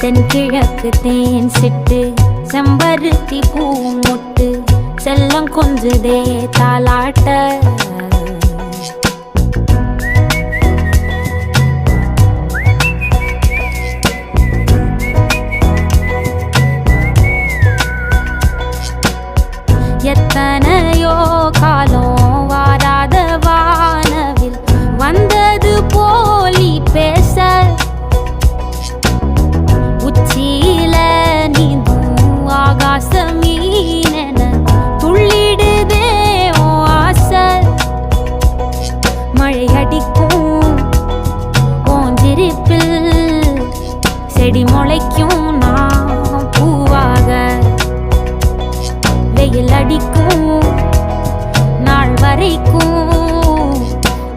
தென்கிழக்கு தேன் சிட்டு செம்பருத்தி பூ முட்டு செல்லம் கொஞ்சுதே தாலாட்ட எத்தனையோ காலம் வாராத வானவில் வந்தது போலி பேச உச்சியில நீந்தும் ஆகாச மீனென துள்ளிடுதே ஓ ஆசை மழை அடிக்கும் ஓஞ்சிரிப்பில் செடி முளைக்கும்